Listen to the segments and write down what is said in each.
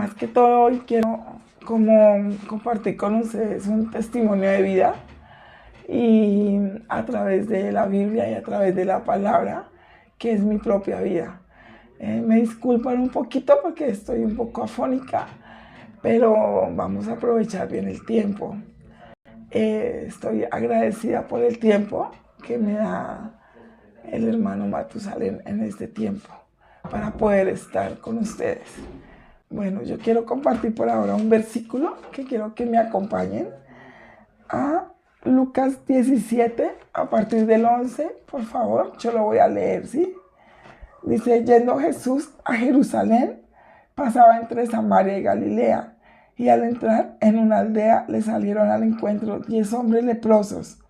Más que todo hoy quiero como compartir con ustedes un testimonio de vida y a través de la Biblia y a través de la palabra, que es mi propia vida. Me disculpan un poquito porque estoy un poco afónica, pero vamos a aprovechar bien el tiempo. Estoy agradecida por el tiempo que me da el hermano Matusalén en este tiempo para poder estar con ustedes. Bueno, yo quiero compartir por ahora un versículo que quiero que me acompañen a Lucas 17, a partir del 11, por favor, yo lo voy a leer, ¿sí? Dice, yendo Jesús a Jerusalén, pasaba entre Samaria y Galilea, y al entrar en una aldea le salieron al encuentro 10 hombres leprosos,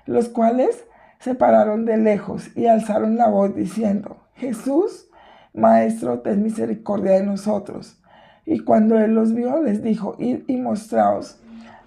los cuales se pararon de lejos y alzaron la voz diciendo, Jesús, Maestro, ten misericordia de nosotros. Y cuando él los vio, les dijo, id y mostraos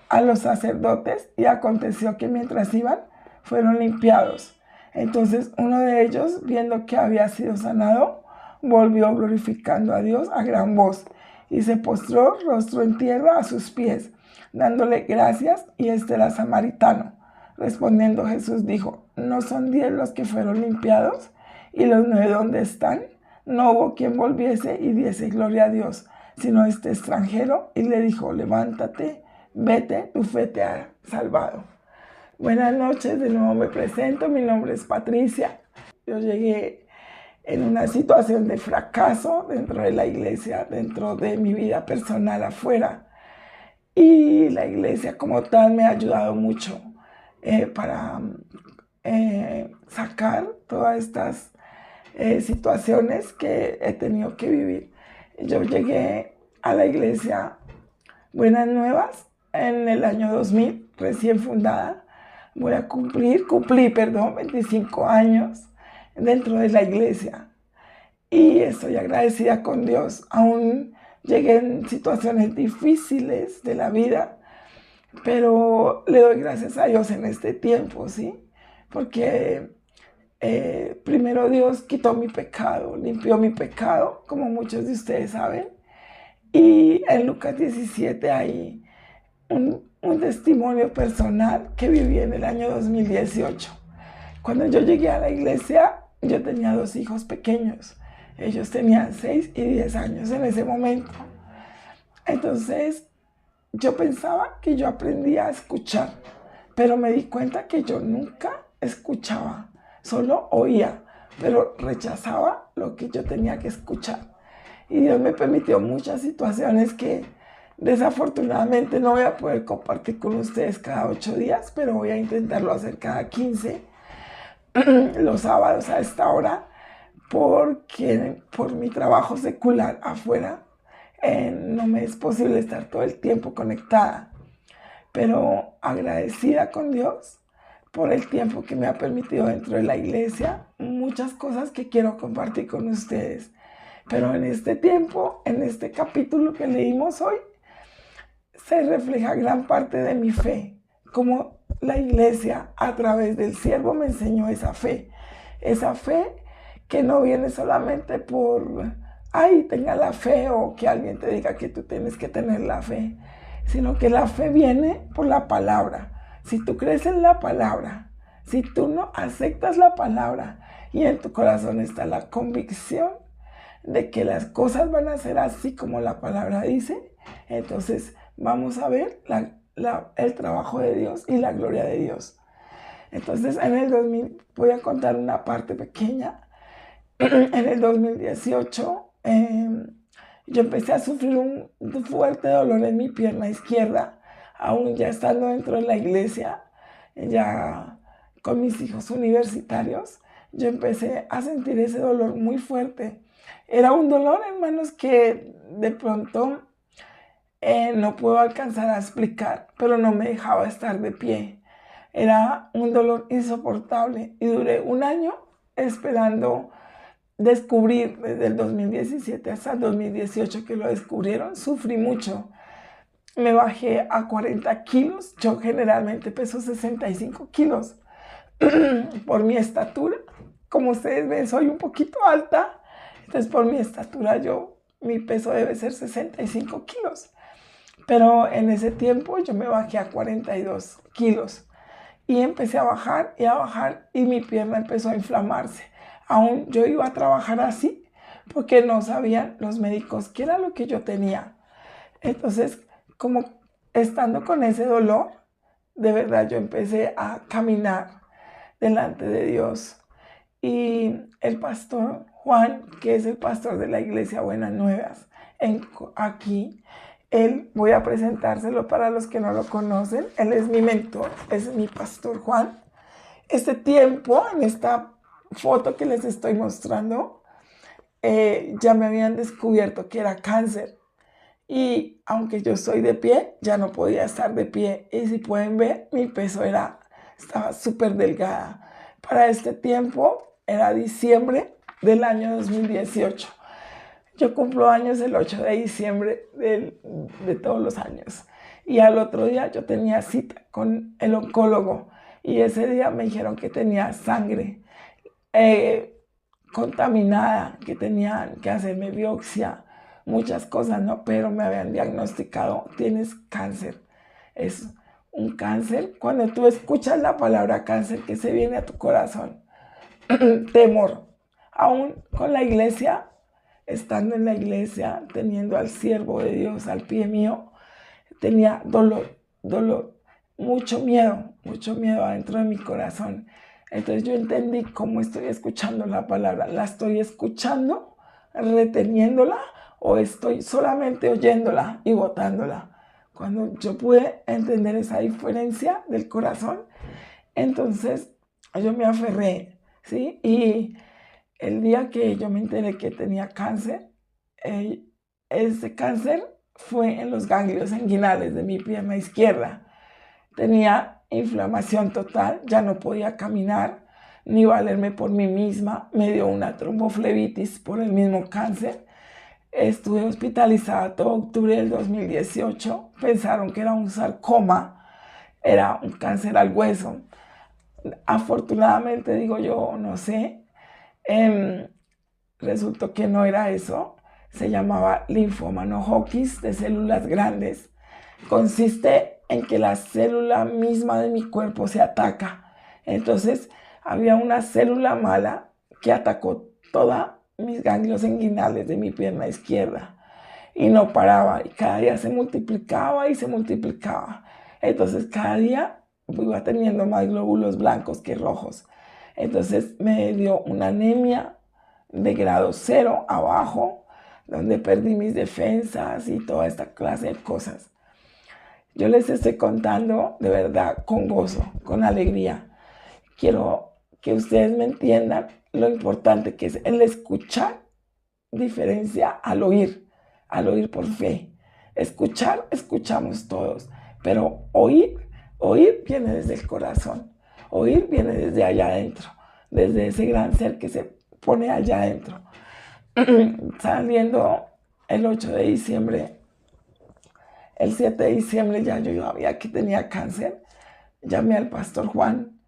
a los sacerdotes, y aconteció que mientras iban, fueron limpiados. Entonces uno de ellos, viendo que había sido sanado, volvió glorificando a Dios a gran voz, y se postró rostro en tierra a sus pies, dándole gracias, y este era samaritano. Respondiendo Jesús dijo, ¿no son 10 los que fueron limpiados? ¿Y los 9 dónde están? No hubo quien volviese y diese gloria a Dios, sino este extranjero, y le dijo, levántate, vete, tu fe te ha salvado. Buenas noches, de nuevo me presento, mi nombre es Patricia. Yo llegué en una situación de fracaso dentro de la iglesia, dentro de mi vida personal afuera. Y la iglesia como tal me ha ayudado mucho para sacar todas estas situaciones que he tenido que vivir. Yo llegué a la iglesia Buenas Nuevas en el año 2000, recién fundada. Cumplí 25 años dentro de la iglesia y estoy agradecida con Dios. Aún llegué en situaciones difíciles de la vida, pero le doy gracias a Dios en este tiempo, ¿sí? Porque primero Dios quitó mi pecado, limpió mi pecado, como muchos de ustedes saben. Y en Lucas 17 hay un testimonio personal que viví en el año 2018. Cuando yo llegué a la iglesia, yo tenía 2 hijos pequeños. Ellos tenían 6 y 10 años en ese momento. Entonces, yo pensaba que yo aprendía a escuchar, pero me di cuenta que yo nunca escuchaba, solo oía, pero rechazaba lo que yo tenía que escuchar. Y Dios me permitió muchas situaciones que desafortunadamente no voy a poder compartir con ustedes cada 8 días, pero voy a intentarlo hacer cada 15, los sábados a esta hora, porque por mi trabajo secular afuera no me es posible estar todo el tiempo conectada. Pero agradecida con Dios por el tiempo que me ha permitido dentro de la iglesia, muchas cosas que quiero compartir con ustedes. Pero en este tiempo, en este capítulo que leímos hoy, se refleja gran parte de mi fe, como la iglesia a través del siervo me enseñó esa fe que no viene solamente por, ay, tenga la fe, o que alguien te diga que tú tienes que tener la fe, sino que la fe viene por la palabra. Si tú crees en la palabra, si tú no aceptas la palabra y en tu corazón está la convicción de que las cosas van a ser así como la palabra dice, entonces vamos a ver el trabajo de Dios y la gloria de Dios. Entonces en el 2000, voy a contar una parte pequeña. En el 2018 yo empecé a sufrir un fuerte dolor en mi pierna izquierda, aún ya estando dentro de la iglesia, ya con mis hijos universitarios. Yo empecé a sentir ese dolor muy fuerte. Era un dolor, hermanos, que de pronto no puedo alcanzar a explicar, pero no me dejaba estar de pie. Era un dolor insoportable y duré 1 año esperando descubrir, desde el 2017 hasta el 2018 que lo descubrieron. Sufrí mucho. Me bajé a 40 kilos. Yo generalmente peso 65 kilos. Por mi estatura, como ustedes ven, soy un poquito alta. Entonces, por mi estatura, yo mi peso debe ser 65 kilos. Pero en ese tiempo yo me bajé a 42 kilos y empecé a bajar y mi pierna empezó a inflamarse. Aún yo iba a trabajar así porque no sabían los médicos qué era lo que yo tenía. Entonces, como estando con ese dolor, de verdad yo empecé a caminar delante de Dios. Y el pastor Juan, que es el pastor de la iglesia Buenas Nuevas, aquí, él, voy a presentárselo para los que no lo conocen, él es mi mentor, es mi pastor Juan. Este tiempo, en esta foto que les estoy mostrando, ya me habían descubierto que era cáncer. Y aunque yo estoy de pie, ya no podía estar de pie. Y si pueden ver, mi peso estaba súper delgada. Para este tiempo, era diciembre del año 2018. Yo cumplo años el 8 de diciembre de todos los años. Y al otro día yo tenía cita con el oncólogo. Y ese día me dijeron que tenía sangre contaminada, que tenían que hacerme biopsia, muchas cosas, ¿no? Pero me habían diagnosticado, tienes cáncer. Es un cáncer. Cuando tú escuchas la palabra cáncer, ¿qué se viene a tu corazón? Temor. Aún con la iglesia, estando en la iglesia, teniendo al siervo de Dios al pie mío, tenía dolor, mucho miedo adentro de mi corazón. Entonces yo entendí cómo estoy escuchando la palabra. ¿La estoy escuchando, reteniéndola, o estoy solamente oyéndola y botándola? Cuando yo pude entender esa diferencia del corazón, entonces yo me aferré, ¿sí? Y el día que yo me enteré que tenía cáncer, ese cáncer fue en los ganglios inguinales de mi pierna izquierda. Tenía inflamación total, ya no podía caminar ni valerme por mí misma. Me dio una tromboflebitis por el mismo cáncer. Estuve hospitalizada todo octubre del 2018. Pensaron que era un sarcoma, era un cáncer al hueso. Afortunadamente, digo yo, no sé, resultó que no era eso. Se llamaba linfoma no Hodgkin de células grandes. Consiste en que la célula misma de mi cuerpo se ataca. Entonces, había una célula mala que atacó todos mis ganglios inguinales de mi pierna izquierda y no paraba, y cada día se multiplicaba y se multiplicaba. Entonces, cada día iba teniendo más glóbulos blancos que rojos. Entonces, me dio una anemia de grado 0 abajo, donde perdí mis defensas y toda esta clase de cosas. Yo les estoy contando de verdad con gozo, con alegría. Quiero que ustedes me entiendan lo importante que es el escuchar, diferencia al oír por fe. Escuchar, escuchamos todos, pero oír viene desde el corazón. Oír viene desde allá adentro, desde ese gran ser que se pone allá adentro. Saliendo el 8 de diciembre, el 7 de diciembre ya yo sabía que tenía cáncer. Llamé al pastor Juan.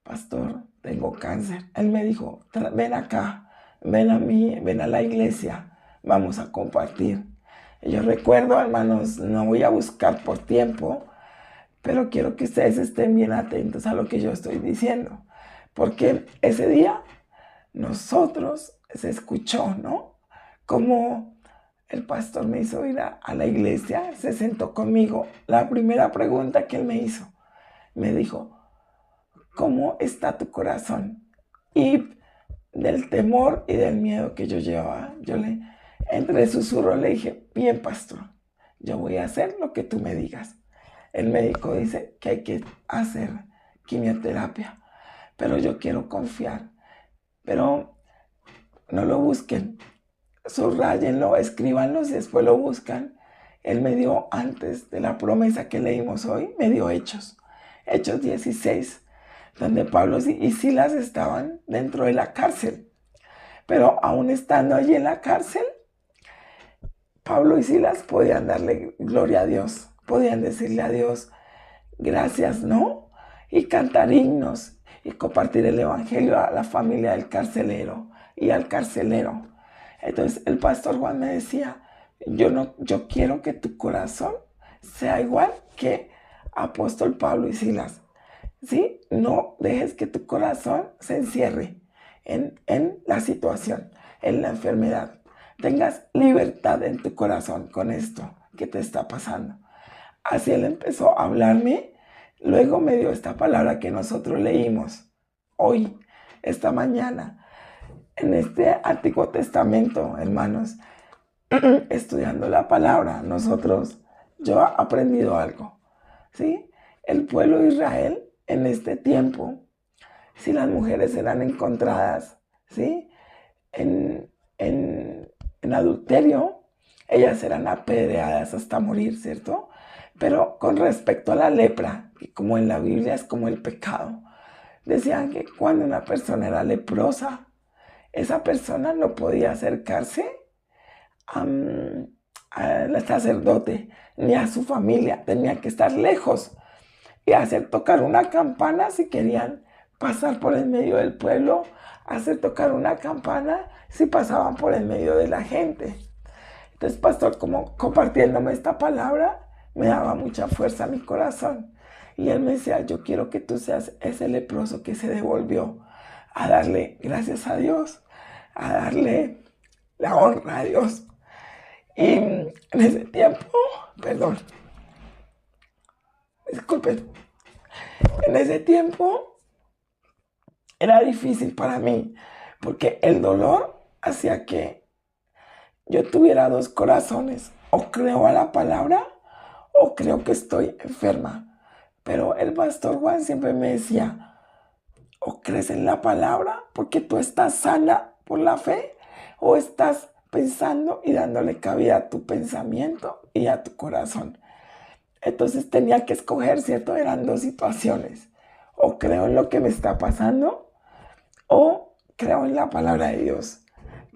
Pastor, tengo cáncer. Él me dijo, ven acá, ven a mí, ven a la iglesia, vamos a compartir. Y yo recuerdo, hermanos, no voy a buscar por tiempo, pero quiero que ustedes estén bien atentos a lo que yo estoy diciendo. Porque ese día nosotros se escuchó, ¿no? Como el pastor me hizo ir a la iglesia, se sentó conmigo. La primera pregunta que él me hizo, me dijo, ¿cómo está tu corazón? Y del temor y del miedo que yo llevaba, yo entre susurro le dije, bien, pastor, yo voy a hacer lo que tú me digas. El médico dice que hay que hacer quimioterapia, pero yo quiero confiar. Pero no lo busquen, subrayenlo, escríbanlo y después lo buscan. Él me dio, antes de la promesa que leímos hoy, me dio Hechos 16, donde Pablo y Silas estaban dentro de la cárcel. Pero aún estando allí en la cárcel, Pablo y Silas podían darle gloria a Dios, podían decirle a Dios gracias, ¿no? Y cantar himnos y compartir el evangelio a la familia del carcelero y al carcelero. Entonces el pastor Juan me decía, yo quiero que tu corazón sea igual que apóstol Pablo y Silas, ¿sí? No dejes que tu corazón se encierre en la situación, en la enfermedad. Tengas libertad en tu corazón con esto que te está pasando. Así él empezó a hablarme. Luego me dio esta palabra que nosotros leímos hoy, esta mañana, en este Antiguo Testamento, hermanos, estudiando la palabra. Yo he aprendido algo, ¿sí? El pueblo de Israel en este tiempo, si las mujeres eran encontradas, ¿sí? En, en adulterio, ellas eran apedreadas hasta morir, ¿cierto? Pero con respecto a la lepra, que como en la Biblia es como el pecado, decían que cuando una persona era leprosa, esa persona no podía acercarse al sacerdote ni a su familia, tenía que estar lejos y hacer tocar una campana si querían pasar por el medio del pueblo, hacer tocar una campana si pasaban por el medio de la gente. Entonces, pastor, como compartiéndome esta palabra, me daba mucha fuerza a mi corazón. Y él me decía, yo quiero que tú seas ese leproso que se devolvió a darle gracias a Dios, a darle la honra a Dios. Y en ese tiempo, perdón, disculpen, en ese tiempo era difícil para mí porque el dolor hacía que yo tuviera dos corazones. O creo a la palabra o creo que estoy enferma. Pero el pastor Juan siempre me decía, o crees en la palabra porque tú estás sana por la fe, o estás pensando y dándole cabida a tu pensamiento y a tu corazón. Entonces tenía que escoger, ¿cierto? Eran dos situaciones. O creo en lo que me está pasando, o creo en la palabra de Dios.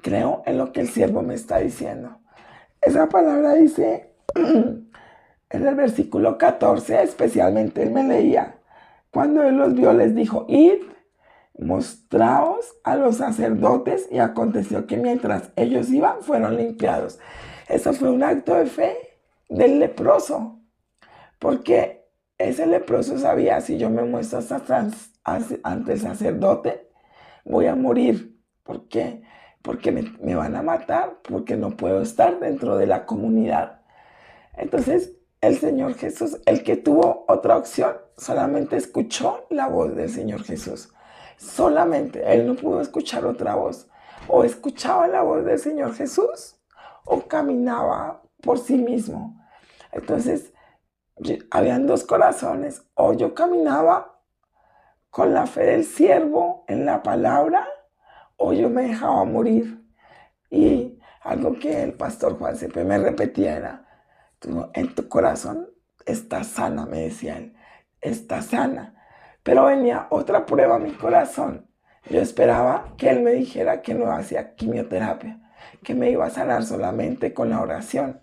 Creo en lo que el siervo me está diciendo. Esa palabra dice en el versículo 14, especialmente él me leía, cuando él los vio les dijo, id, mostraos a los sacerdotes, y aconteció que mientras ellos iban fueron limpiados. Eso fue un acto de fe del leproso, porque ese leproso sabía, si yo me muestro ante el sacerdote, voy a morir. ¿Por qué? Porque me van a matar, porque no puedo estar dentro de la comunidad. Entonces, el Señor Jesús, el que tuvo otra opción, solamente escuchó la voz del Señor Jesús. Solamente, él no pudo escuchar otra voz. O escuchaba la voz del Señor Jesús, o caminaba por sí mismo. Entonces, habían dos corazones. O yo caminaba con la fe del siervo en la palabra, o yo me dejaba morir. Y algo que el pastor Juan siempre me repetía era, en tu corazón está sana, me decía él, está sana. Pero venía otra prueba a mi corazón. Yo esperaba que él me dijera que no hacía quimioterapia, que me iba a sanar solamente con la oración.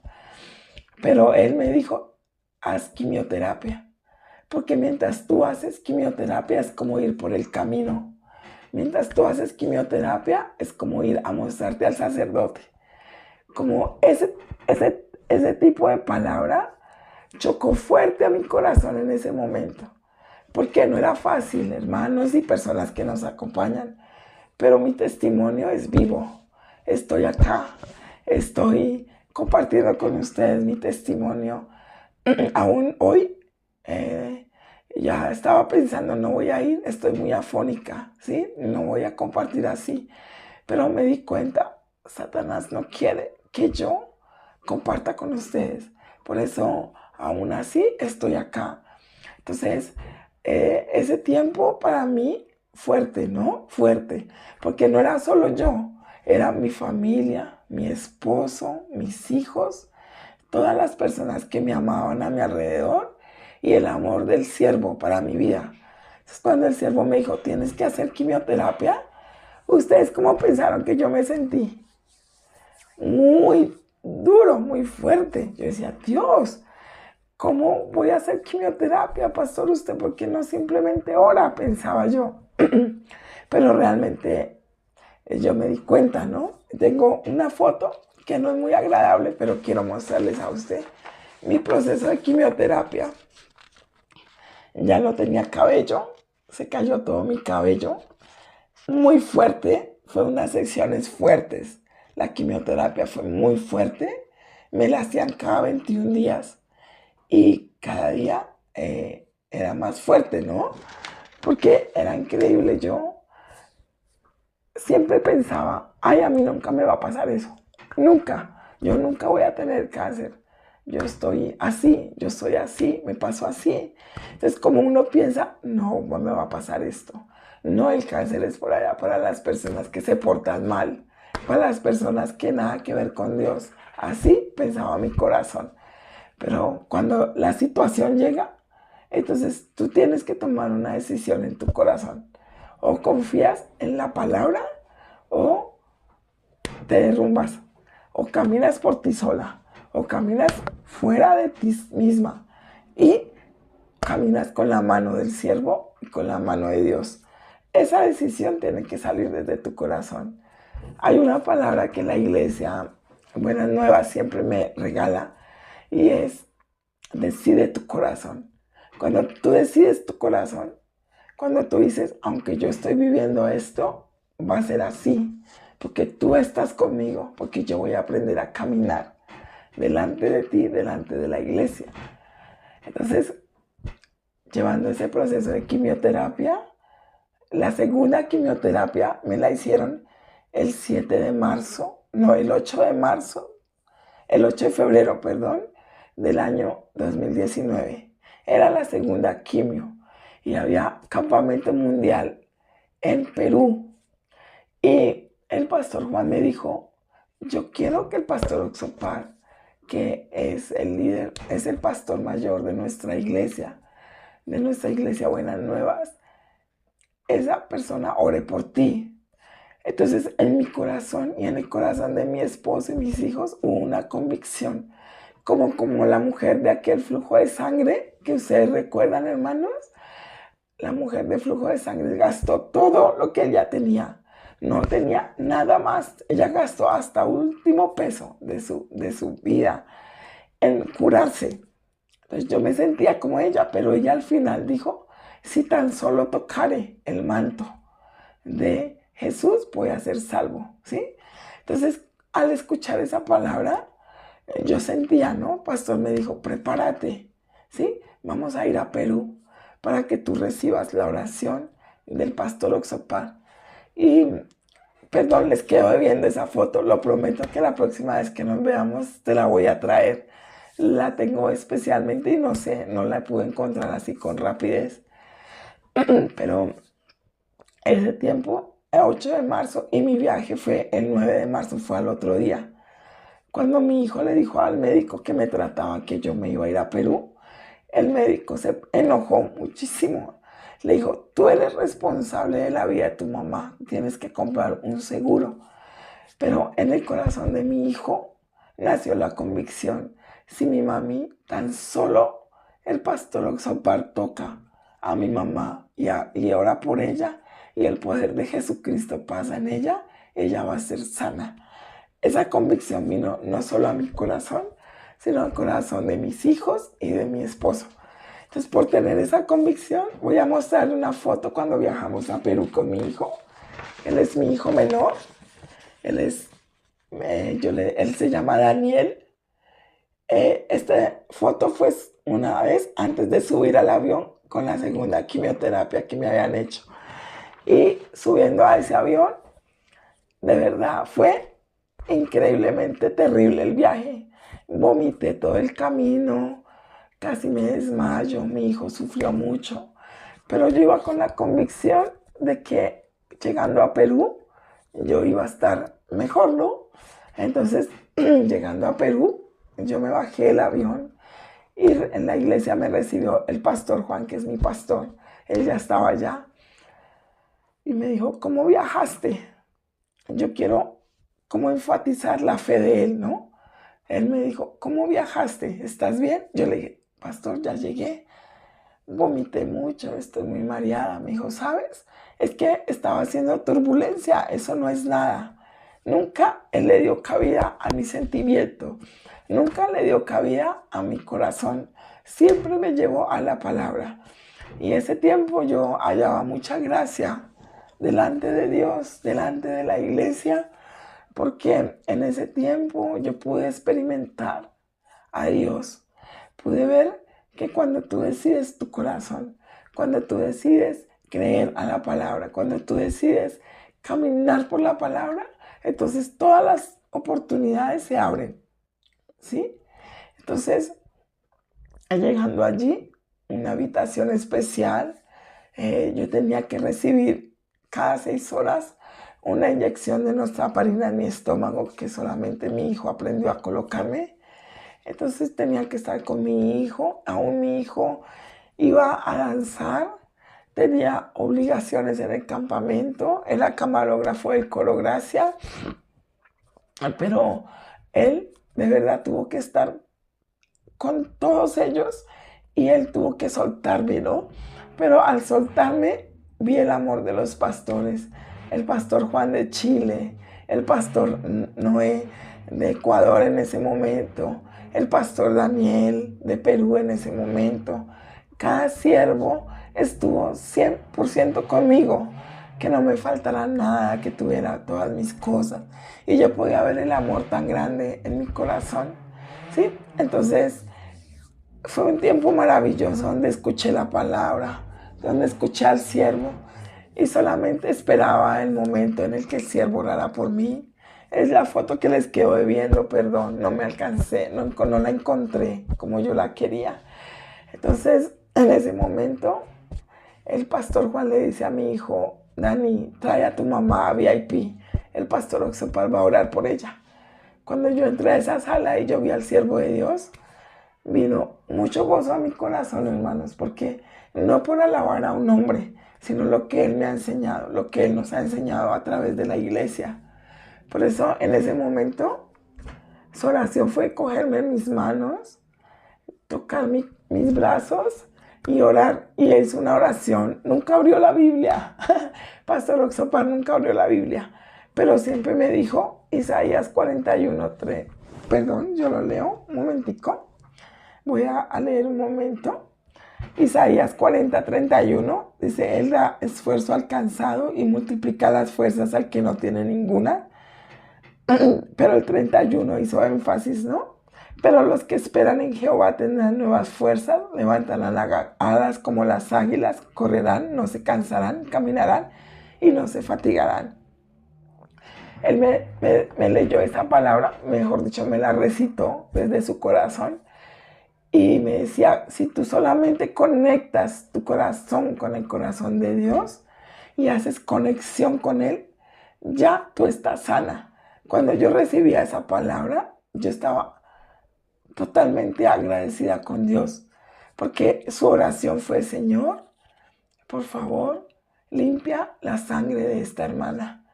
Pero él me dijo, haz quimioterapia. Porque mientras tú haces quimioterapia es como ir por el camino. Mientras tú haces quimioterapia es como ir a mostrarte al sacerdote. Como ese tipo de palabra chocó fuerte a mi corazón en ese momento. Porque no era fácil, hermanos y personas que nos acompañan. Pero mi testimonio es vivo. Estoy acá. Estoy compartiendo con ustedes mi testimonio. Aún hoy ya estaba pensando, no voy a ir, estoy muy afónica, ¿sí? No voy a compartir así. Pero me di cuenta, Satanás no quiere que yo comparta con ustedes. Por eso, aún así, estoy acá. Entonces, ese tiempo para mí fuerte, ¿no? Fuerte, porque no era solo yo, era mi familia, mi esposo, mis hijos, todas las personas que me amaban a mi alrededor y el amor del siervo para mi vida. Entonces, cuando el siervo me dijo, tienes que hacer quimioterapia, ¿ustedes cómo pensaron que yo me sentí? Muy duro, muy fuerte. Yo decía, Dios, ¿cómo voy a hacer quimioterapia, pastor? ¿Usted por qué no simplemente ora? Pensaba yo. Pero realmente yo me di cuenta, ¿no? Tengo una foto que no es muy agradable, pero quiero mostrarles a usted mi proceso de quimioterapia. Ya no tenía cabello, se cayó todo mi cabello, muy fuerte, fue unas secciones fuertes. La quimioterapia fue muy fuerte, me la hacían cada 21 días y cada día era más fuerte, ¿no? Porque era increíble, yo siempre pensaba, ay, a mí nunca me va a pasar eso, nunca, yo nunca voy a tener cáncer, yo estoy así, yo soy así, me pasó así. Entonces, como uno piensa, no, no me va a pasar esto. No, el cáncer es por allá para las personas que se portan mal, para las personas que nada que ver con Dios. Así pensaba mi corazón. Pero cuando la situación llega, entonces tú tienes que tomar una decisión en tu corazón. O confías en la palabra o te derrumbas. O caminas por ti sola. O caminas fuera de ti misma. Y caminas con la mano del siervo y con la mano de Dios. Esa decisión tiene que salir desde tu corazón. Hay una palabra que la iglesia Buenas Nuevas siempre me regala y es decide tu corazón. Cuando tú decides tu corazón, cuando tú dices, aunque yo estoy viviendo esto, va a ser así, porque tú estás conmigo, porque yo voy a aprender a caminar delante de ti, delante de la iglesia. Entonces, llevando ese proceso de quimioterapia, la segunda quimioterapia me la hicieron el 7 de marzo, no, el 8 de marzo, el 8 de febrero, perdón, del año 2019. Era la segunda quimio y había campamento mundial en Perú. Y el pastor Juan me dijo, yo quiero que el pastor Oxopar, que es el líder, es el pastor mayor de nuestra iglesia Buenas Nuevas, esa persona ore por ti. Entonces, en mi corazón y en el corazón de mi esposo y mis hijos hubo una convicción, como la mujer de aquel flujo de sangre, que ustedes recuerdan, hermanos. La mujer de flujo de sangre gastó todo lo que ella tenía. No tenía nada más. Ella gastó hasta último peso de su vida en curarse. Entonces yo me sentía como ella, pero ella al final dijo, si tan solo tocare el manto de Jesús, voy a ser salvo, ¿sí? Entonces, al escuchar esa palabra, yo sentía, ¿no? Pastor me dijo, prepárate, ¿sí? Vamos a ir a Perú para que tú recibas la oración del pastor Oxopar. Y, perdón, les quedo debiendo esa foto, lo prometo que la próxima vez que nos veamos te la voy a traer. La tengo especialmente y no sé, no la pude encontrar así con rapidez. Pero ese tiempo, el 8 de marzo, y mi viaje fue el 9 de marzo, fue al otro día. Cuando mi hijo le dijo al médico que me trataba que yo me iba a ir a Perú, el médico se enojó muchísimo. Le dijo, tú eres responsable de la vida de tu mamá, tienes que comprar un seguro. Pero en el corazón de mi hijo nació la convicción, si mi mami tan solo el pastor Oxopar toca a mi mamá y ora por ella y el poder de Jesucristo pasa en ella va a ser sana. Esa convicción vino no solo a mi corazón, sino al corazón de mis hijos y de mi esposo. Entonces, por tener esa convicción, voy a mostrarle una foto cuando viajamos a Perú con mi hijo. Él es mi hijo menor. Él es, él se llama Daniel. Esta foto fue una vez antes de subir al avión con la segunda quimioterapia que me habían hecho. Y subiendo a ese avión, de verdad fue increíblemente terrible el viaje. Vomité todo el camino, casi me desmayo, mi hijo sufrió mucho, pero yo iba con la convicción de que llegando a Perú yo iba a estar mejor, ¿no? Entonces, llegando a Perú, yo me bajé del avión y en la iglesia me recibió el pastor Juan, que es mi pastor. Él ya estaba allá y me dijo, ¿cómo viajaste? Yo quiero como enfatizar la fe de él, ¿no? Él me dijo, ¿cómo viajaste? ¿Estás bien? Yo le dije, pastor, ya llegué. vomité mucho, estoy muy mareada. Me dijo, ¿sabes? Es que estaba haciendo turbulencia, eso no es nada. Nunca él le dio cabida a mi sentimiento, nunca le dio cabida a mi corazón, siempre me llevó a la palabra. Y ese tiempo yo hallaba mucha gracia delante de Dios, delante de la iglesia, porque en ese tiempo yo pude experimentar a Dios. Pude ver que cuando tú decides tu corazón, cuando tú decides creer a la palabra, cuando tú decides caminar por la palabra, entonces todas las oportunidades se abren, ¿sí? Entonces, llegando allí, una habitación especial, yo tenía que recibir cada 6 horas una inyección de nostraparina en mi estómago que solamente mi hijo aprendió a colocarme. Entonces tenía que estar con mi hijo, aún mi hijo iba a danzar, tenía obligaciones en el campamento, era camarógrafo del Coro Gracia, pero él de verdad tuvo que estar con todos ellos y él tuvo que soltarme, ¿no? Pero al soltarme vi el amor de los pastores, el pastor Juan de Chile, el pastor Noé de Ecuador en ese momento, el pastor Daniel de Perú en ese momento. Cada siervo estuvo 100% conmigo, que no me faltara nada, que tuviera todas mis cosas. Y yo podía ver el amor tan grande en mi corazón, ¿sí? Entonces, fue un tiempo maravilloso donde escuché la palabra, donde escuché al siervo y solamente esperaba el momento en el que el siervo orara por mí. Es la foto que les quedo debiendo, perdón, no me alcancé, no la encontré como yo la quería. Entonces, en ese momento, el pastor Juan le dice a mi hijo, Dani, trae a tu mamá a VIP. El pastor Oxopar va a orar por ella. Cuando yo entré a esa sala y yo vi al siervo de Dios, vino mucho gozo a mi corazón, hermanos, porque no por alabar a un hombre, sino lo que Él me ha enseñado, lo que Él nos ha enseñado a través de la iglesia. Por eso, en ese momento, su oración fue cogerme en mis manos, tocar mis brazos y orar. Y es una oración. Nunca abrió la Biblia. Pastor Oxopar nunca abrió la Biblia. Pero siempre me dijo Isaías 41:3. Perdón, yo lo leo un momentico. Voy a leer un momento. Isaías 40:31 dice, Él da esfuerzo al cansado y multiplica las fuerzas al que no tiene ninguna. Pero el 31 hizo énfasis, ¿no? Pero los que esperan en Jehová tendrán nuevas fuerzas, levantarán alas como las águilas, correrán, no se cansarán, caminarán y no se fatigarán. Él me leyó esa palabra, mejor dicho, me la recitó desde su corazón. Y me decía, si tú solamente conectas tu corazón con el corazón de Dios y haces conexión con Él, ya tú estás sana. Cuando yo recibía esa palabra, yo estaba totalmente agradecida con Dios, porque su oración fue, Señor, por favor, limpia la sangre de esta hermana,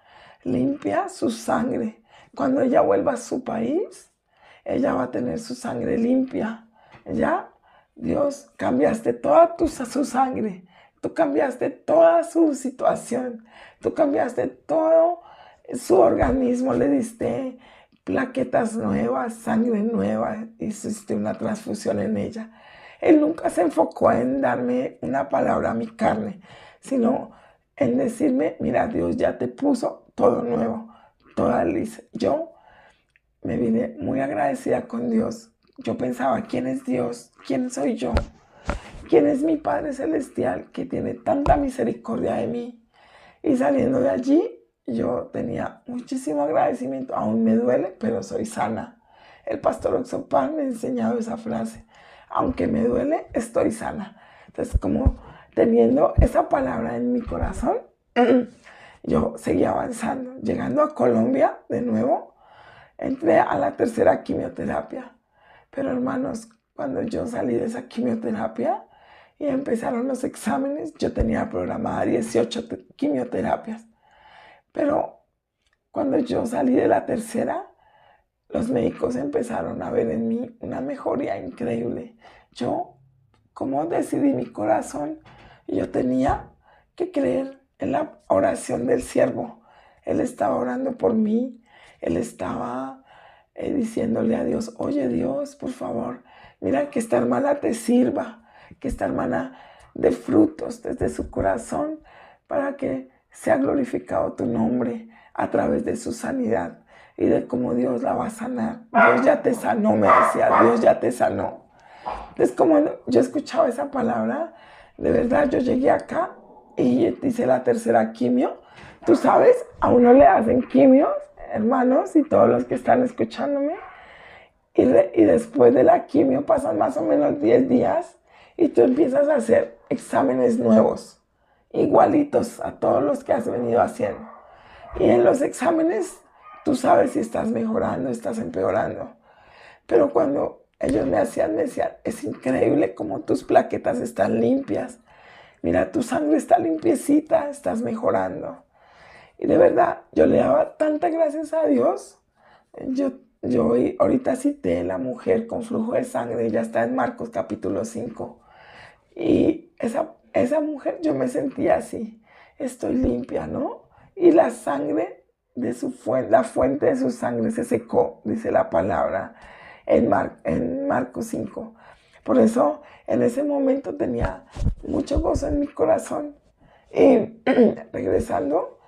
limpia su sangre. Cuando ella vuelva a su país, ella va a tener su sangre limpia. Ya, Dios, cambiaste toda su sangre, tú cambiaste toda su situación, tú cambiaste todo su organismo, le diste plaquetas nuevas, sangre nueva, hiciste una transfusión en ella. Él nunca se enfocó en darme una palabra a mi carne, sino en decirme, mira, Dios ya te puso todo nuevo, toda lisa. Yo me vine muy agradecida con Dios. Yo pensaba, ¿quién es Dios? ¿Quién soy yo? ¿Quién es mi Padre Celestial que tiene tanta misericordia de mí? Y saliendo de allí, yo tenía muchísimo agradecimiento. Aún me duele, pero soy sana. El pastor Oxopar me ha enseñado esa frase. Aunque me duele, estoy sana. Entonces, como teniendo esa palabra en mi corazón, yo seguía avanzando. Llegando a Colombia de nuevo, entré a la tercera quimioterapia. Pero hermanos, cuando yo salí de esa quimioterapia y empezaron los exámenes, yo tenía programadas 18 quimioterapias. Pero cuando yo salí de la tercera, los médicos empezaron a ver en mí una mejoría increíble. Yo cómo decidí mi corazón. Yo tenía que creer en la oración del siervo. Él estaba orando por mí, él estaba diciéndole a Dios, oye Dios, por favor, mira que esta hermana te sirva, que esta hermana dé frutos desde su corazón para que sea glorificado tu nombre a través de su sanidad y de cómo Dios la va a sanar. Dios ya te sanó, me decía, Dios ya te sanó. Entonces, como yo escuchaba esa palabra, de verdad yo llegué acá y hice la tercera quimio. Tú sabes, a uno le hacen quimios, hermanos, y todos los que están escuchándome. Y después de la quimio pasan más o menos 10 días y tú empiezas a hacer exámenes nuevos, igualitos a todos los que has venido haciendo. Y en los exámenes tú sabes si estás mejorando, estás empeorando. Pero cuando ellos me decían, es increíble cómo tus plaquetas están limpias. Mira, tu sangre está limpiecita, estás mejorando. Y de verdad, yo le daba tantas gracias a Dios. Yo ahorita cité la mujer con flujo de sangre, ya está en Marcos capítulo 5. Y esa mujer, yo me sentía así, estoy limpia, ¿no? Y la sangre de la fuente de su sangre se secó, dice la palabra en Marcos 5. Por eso, en ese momento tenía mucho gozo en mi corazón. Y regresando,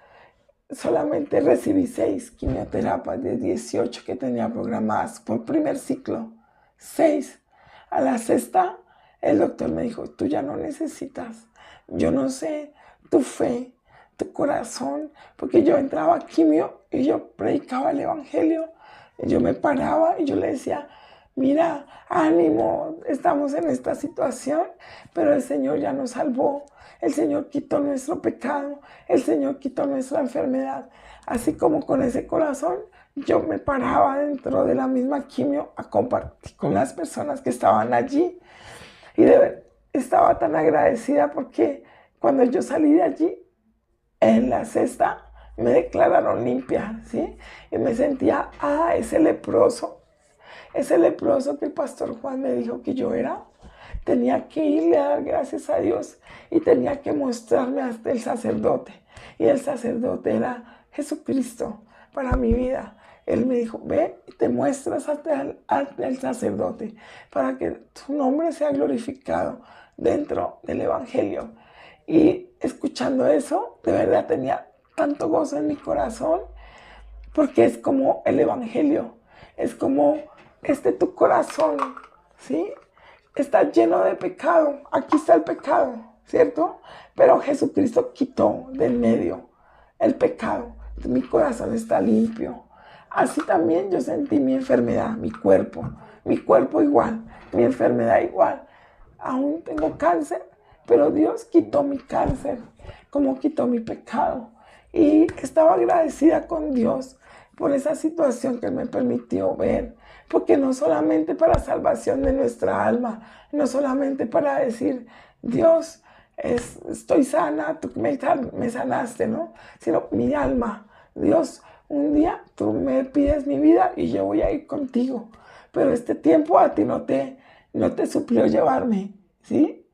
solamente recibí 6 quimioterapias de 18 que tenía programadas por primer ciclo. 6. A la sexta, el doctor me dijo, tú ya no necesitas. Yo no sé, tu fe, tu corazón, porque yo entraba a quimio y yo predicaba el evangelio. Yo me paraba y yo le decía, mira, ánimo, estamos en esta situación, pero el Señor ya nos salvó. El Señor quitó nuestro pecado, el Señor quitó nuestra enfermedad. Así como con ese corazón, yo me paraba dentro de la misma quimio a compartir con las personas que estaban allí. Y estaba tan agradecida porque cuando yo salí de allí, en la sexta, me declararon limpia, ¿sí? Y me sentía, ese leproso que el pastor Juan me dijo que yo era. Tenía que irle a dar gracias a Dios y tenía que mostrarme ante el sacerdote. Y el sacerdote era Jesucristo para mi vida. Él me dijo, ve y te muestras ante el sacerdote para que tu nombre sea glorificado dentro del evangelio. Y escuchando eso, de verdad tenía tanto gozo en mi corazón, porque es como el evangelio, es como tu corazón, ¿sí? Está lleno de pecado, aquí está el pecado, ¿cierto? Pero Jesucristo quitó del medio el pecado, mi corazón está limpio. Así también yo sentí mi enfermedad, mi cuerpo igual, mi enfermedad igual. Aún tengo cáncer, pero Dios quitó mi cáncer, como quitó mi pecado. Y estaba agradecida con Dios por esa situación que me permitió ver, porque no solamente para salvación de nuestra alma, no solamente para decir, Dios, estoy sana, tú me sanaste, ¿no? Sino mi alma, Dios, un día tú me pides mi vida y yo voy a ir contigo, pero este tiempo a ti no te suplió llevarme, ¿sí?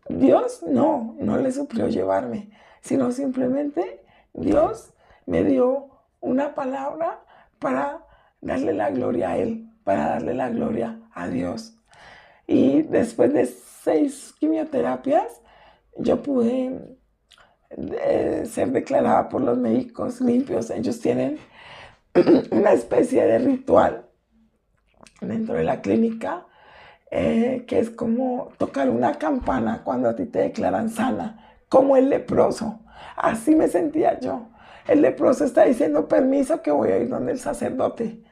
Dios no le suplió llevarme, sino simplemente Dios me dio una palabra para darle la gloria a Él, para darle la gloria a Dios. Y después de 6 quimioterapias, yo pude ser declarada por los médicos limpios. Ellos tienen una especie de ritual dentro de la clínica, que es como tocar una campana cuando a ti te declaran sana, como el leproso. Así me sentía yo. El leproso está diciendo, permiso que voy a ir donde el sacerdote.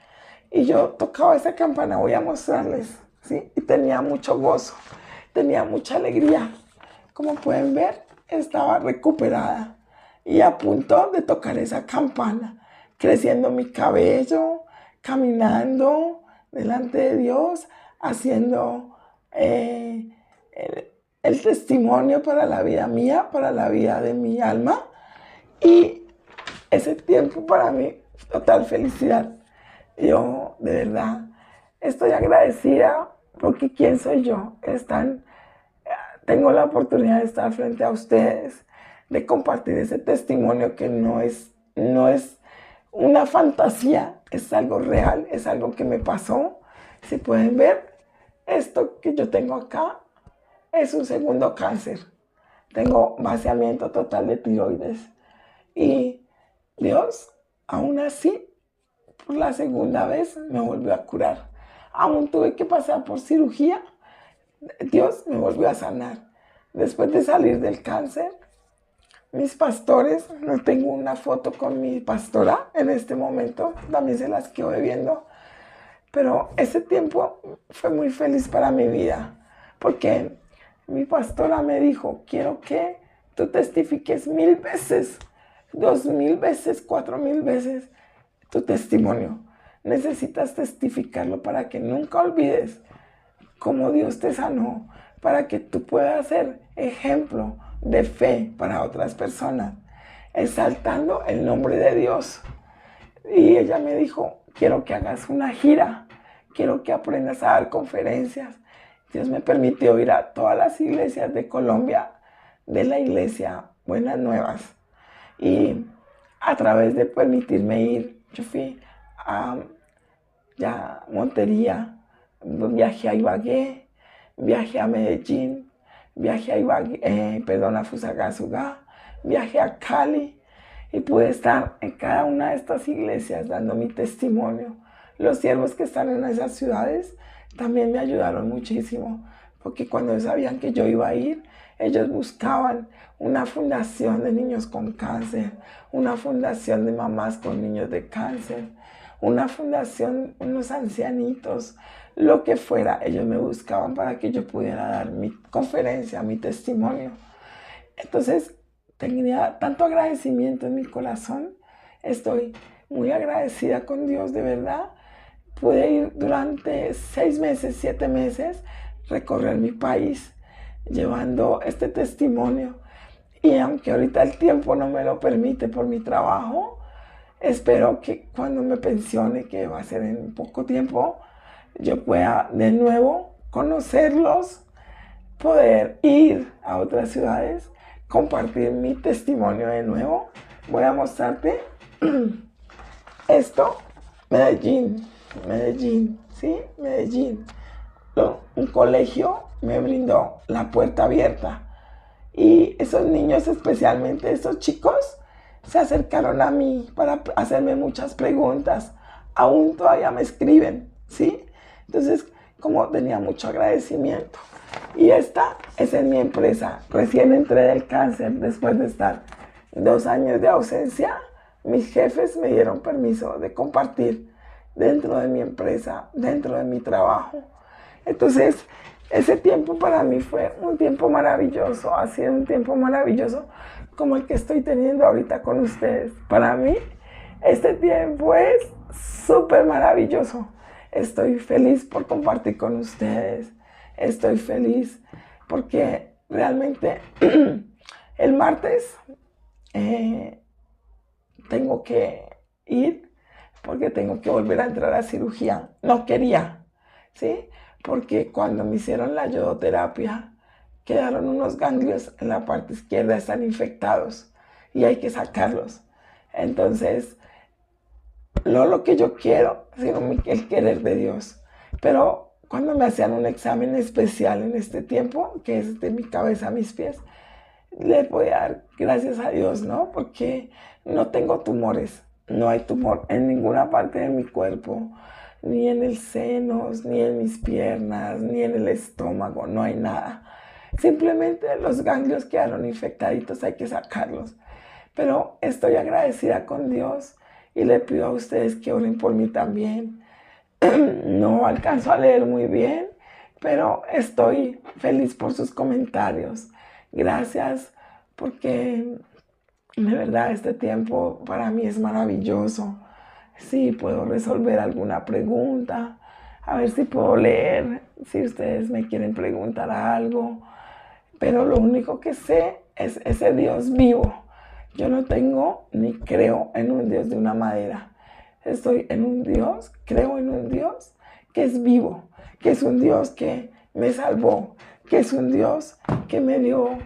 Y yo tocaba esa campana, voy a mostrarles, ¿sí? Y tenía mucho gozo, tenía mucha alegría. Como pueden ver, estaba recuperada y a punto de tocar esa campana, creciendo mi cabello, caminando delante de Dios, haciendo el testimonio para la vida mía, para la vida de mi alma. Y ese tiempo para mí, total felicidad. Yo, de verdad, estoy agradecida porque ¿quién soy yo? Es tan tengo la oportunidad de estar frente a ustedes, de compartir ese testimonio que no es una fantasía, es algo real, es algo que me pasó. Si pueden ver, esto que yo tengo acá es un segundo cáncer. Tengo vaciamiento total de tiroides. Y Dios, aún así, por la segunda vez me volvió a curar. Aún tuve que pasar por cirugía. Dios me volvió a sanar. Después de salir del cáncer, mis pastores, no tengo una foto con mi pastora en este momento, también se las quedo viendo, pero ese tiempo fue muy feliz para mi vida, porque mi pastora me dijo, quiero que tú testifiques 1000 veces, 2000 veces, 4000 veces tu testimonio. Necesitas testificarlo para que nunca olvides cómo Dios te sanó, para que tú puedas ser ejemplo de fe para otras personas, exaltando el nombre de Dios. Y ella me dijo, quiero que hagas una gira, quiero que aprendas a dar conferencias. Dios me permitió ir a todas las iglesias de Colombia, de la iglesia Buenas Nuevas. Y a través de permitirme ir, yo fui a Montería, viajé a Ibagué, viajé a Medellín, viajé a Ibagué, a Fusagasugá, viajé a Cali y pude estar en cada una de estas iglesias dando mi testimonio. Los siervos que están en esas ciudades también me ayudaron muchísimo, porque cuando sabían que yo iba a ir, ellos buscaban una fundación de niños con cáncer, una fundación de mamás con niños de cáncer, una fundación, unos ancianitos, lo que fuera. Ellos me buscaban para que yo pudiera dar mi conferencia, mi testimonio. Entonces, tenía tanto agradecimiento en mi corazón. Estoy muy agradecida con Dios, de verdad. Pude ir durante 6 meses, 7 meses, recorrer mi país, llevando este testimonio. Y aunque ahorita el tiempo no me lo permite por mi trabajo, espero que cuando me pensione, que va a ser en poco tiempo, yo pueda de nuevo conocerlos, poder ir a otras ciudades, compartir mi testimonio de nuevo. Voy a mostrarte esto, Medellín, ¿sí? Medellín. Un colegio me brindó la puerta abierta y esos niños, especialmente esos chicos, se acercaron a mí para hacerme muchas preguntas. Aún todavía me escriben, ¿sí? Entonces, como tenía mucho agradecimiento. Y esta es en mi empresa. Recién entré del cáncer después de estar 2 años de ausencia. Mis jefes me dieron permiso de compartir dentro de mi empresa, dentro de mi trabajo. Entonces, ese tiempo para mí fue un tiempo maravilloso. Ha sido un tiempo maravilloso como el que estoy teniendo ahorita con ustedes. Para mí, este tiempo es súper maravilloso. Estoy feliz por compartir con ustedes. Estoy feliz porque realmente el martes tengo que ir porque tengo que volver a entrar a cirugía. No quería, ¿sí? Porque cuando me hicieron la yodoterapia, quedaron unos ganglios en la parte izquierda, están infectados y hay que sacarlos. Entonces, no lo que yo quiero, sino el querer de Dios. Pero cuando me hacían un examen especial en este tiempo, que es de mi cabeza a mis pies, le voy a dar gracias a Dios, ¿no? Porque no tengo tumores, no hay tumor en ninguna parte de mi cuerpo, ni en el seno, ni en mis piernas, ni en el estómago, no hay nada. Simplemente los ganglios quedaron infectaditos, hay que sacarlos. Pero estoy agradecida con Dios y le pido a ustedes que oren por mí también. No alcanzo a leer muy bien, pero estoy feliz por sus comentarios. Gracias, porque de verdad este tiempo para mí es maravilloso. Sí, puedo resolver alguna pregunta, a ver si puedo leer, si ustedes me quieren preguntar algo. Pero lo único que sé es ese Dios vivo. Yo no tengo ni creo en un Dios de una madera. Estoy en un Dios, creo en un Dios que es vivo, que es un Dios que me salvó, que es un Dios que me dio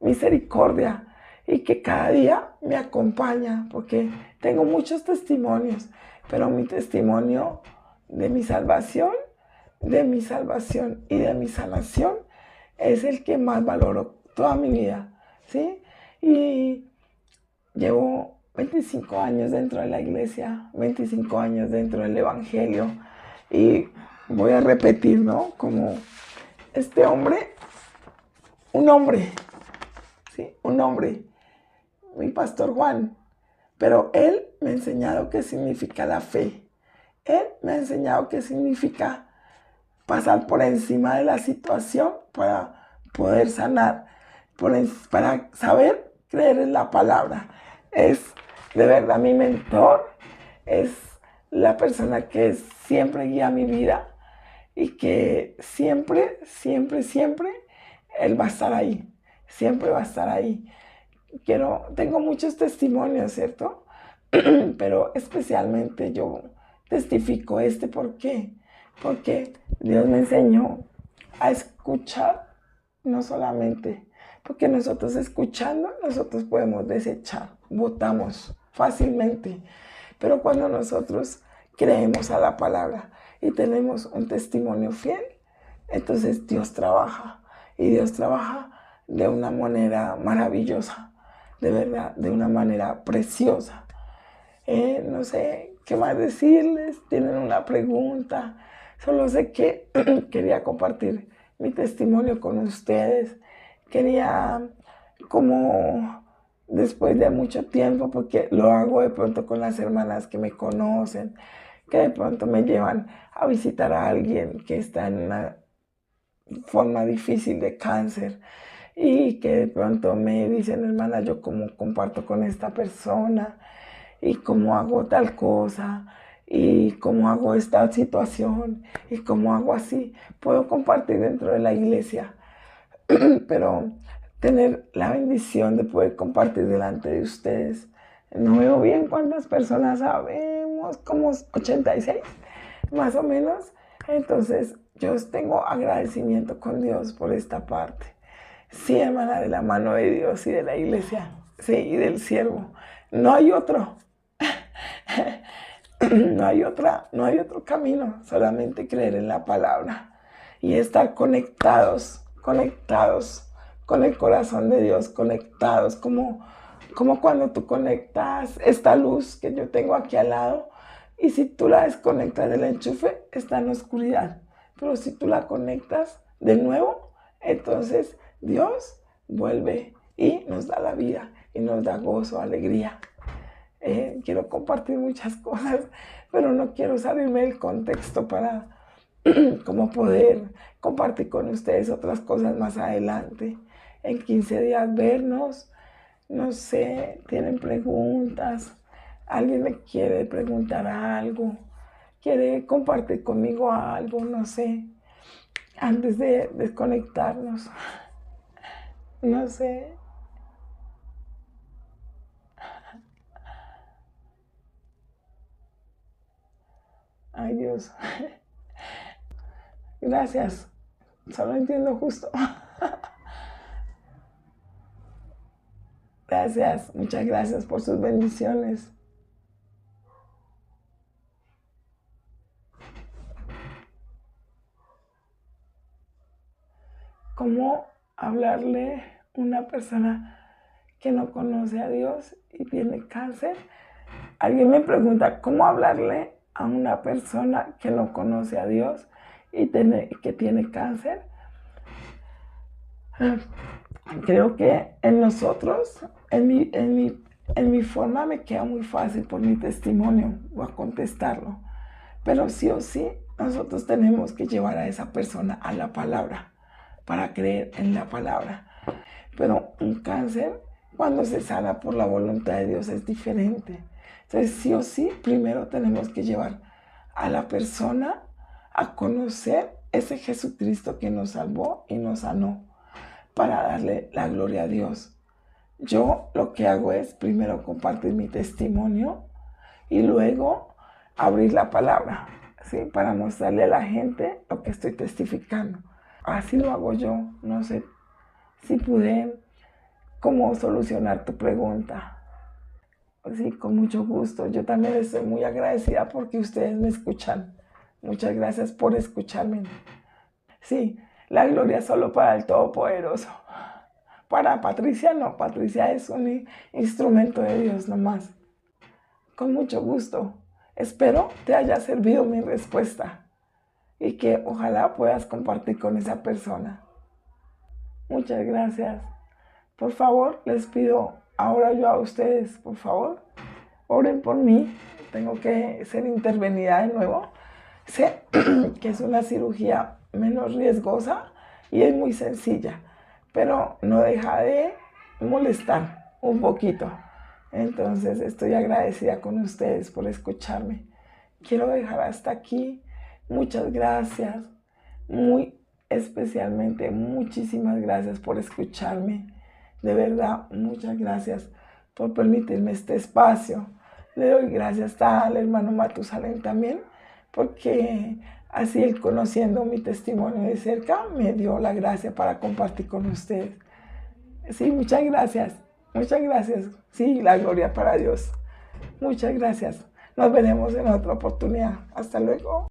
misericordia y que cada día me acompaña, porque tengo muchos testimonios, pero mi testimonio de mi salvación, y de mi sanación es el que más valoro toda mi vida, ¿sí? Y llevo 25 años dentro de la iglesia, 25 años dentro del evangelio, y voy a repetir, ¿no? Como este hombre, un hombre, ¿sí? Un hombre, mi pastor Juan, pero él me ha enseñado qué significa la fe. Él me ha enseñado qué significa pasar por encima de la situación para poder sanar, para saber creer en la palabra. Es de verdad mi mentor, es la persona que siempre guía mi vida y que siempre, siempre, siempre él va a estar ahí, siempre va a estar ahí. Tengo muchos testimonios, ¿cierto? Pero especialmente yo testifico ¿por qué? Porque Dios me enseñó a escuchar, no solamente, porque nosotros escuchando, nosotros podemos desechar, votamos fácilmente, pero cuando nosotros creemos a la palabra y tenemos un testimonio fiel, entonces Dios trabaja, y Dios trabaja de una manera maravillosa, de verdad, de una manera preciosa. No sé qué más decirles, tienen una pregunta, solo sé que quería compartir mi testimonio con ustedes, quería como después de mucho tiempo, porque lo hago de pronto con las hermanas que me conocen, que de pronto me llevan a visitar a alguien que está en una forma difícil de cáncer, y que de pronto me dicen, hermana, yo cómo comparto con esta persona, y cómo hago tal cosa, y cómo hago esta situación, y cómo hago así. Puedo compartir dentro de la iglesia, pero tener la bendición de poder compartir delante de ustedes. No veo bien cuántas personas sabemos, como 86, más o menos. Entonces, yo tengo agradecimiento con Dios por esta parte. Sí, hermana, de la mano de Dios y de la iglesia, sí, y del siervo. No hay otro. No hay otro camino, solamente creer en la palabra y estar conectados con el corazón de Dios, conectados, como cuando tú conectas esta luz que yo tengo aquí al lado, y si tú la desconectas del enchufe, está en la oscuridad, pero si tú la conectas de nuevo, entonces Dios vuelve y nos da la vida y nos da gozo, alegría. Quiero compartir muchas cosas, pero no quiero salirme del contexto para como poder compartir con ustedes otras cosas más adelante. En 15 días vernos, no sé, tienen preguntas, alguien me quiere preguntar algo, quiere compartir conmigo algo, no sé, antes de desconectarnos, no sé. Ay, Dios. Gracias. Solo entiendo justo. Gracias, muchas gracias por sus bendiciones. ¿Cómo hablarle a una persona que no conoce a Dios y tiene cáncer? Alguien me pregunta, ¿cómo hablarle a una persona que no conoce a Dios y que tiene cáncer? Creo que en nosotros, en mi forma me queda muy fácil por mi testimonio, voy a contestarlo. Pero sí o sí, nosotros tenemos que llevar a esa persona a la palabra, para creer en la palabra. Pero un cáncer, cuando se sana por la voluntad de Dios, es diferente. Entonces, sí o sí, primero tenemos que llevar a la persona a conocer ese Jesucristo que nos salvó y nos sanó, para darle la gloria a Dios. Yo lo que hago es primero compartir mi testimonio y luego abrir la palabra, ¿sí? Para mostrarle a la gente lo que estoy testificando. Así lo hago yo. No sé si pude cómo solucionar tu pregunta. Sí, con mucho gusto. Yo también estoy muy agradecida porque ustedes me escuchan. Muchas gracias por escucharme. Sí, la gloria es solo para el Todopoderoso. Para Patricia no, Patricia es un instrumento de Dios nomás. Con mucho gusto. Espero te haya servido mi respuesta y que ojalá puedas compartir con esa persona. Muchas gracias. Por favor, les pido ahora yo a ustedes, por favor, oren por mí. Tengo que ser intervenida de nuevo. Sé que es una cirugía menos riesgosa y es muy sencilla, pero no deja de molestar un poquito. Entonces estoy agradecida con ustedes por escucharme. Quiero dejar hasta aquí. Muchas gracias. Muy especialmente, muchísimas gracias por escucharme. De verdad, muchas gracias por permitirme este espacio. Le doy gracias al hermano Matusalén también, porque así él, conociendo mi testimonio de cerca, me dio la gracia para compartir con ustedes. Sí, muchas gracias. Muchas gracias. Sí, la gloria para Dios. Muchas gracias. Nos veremos en otra oportunidad. Hasta luego.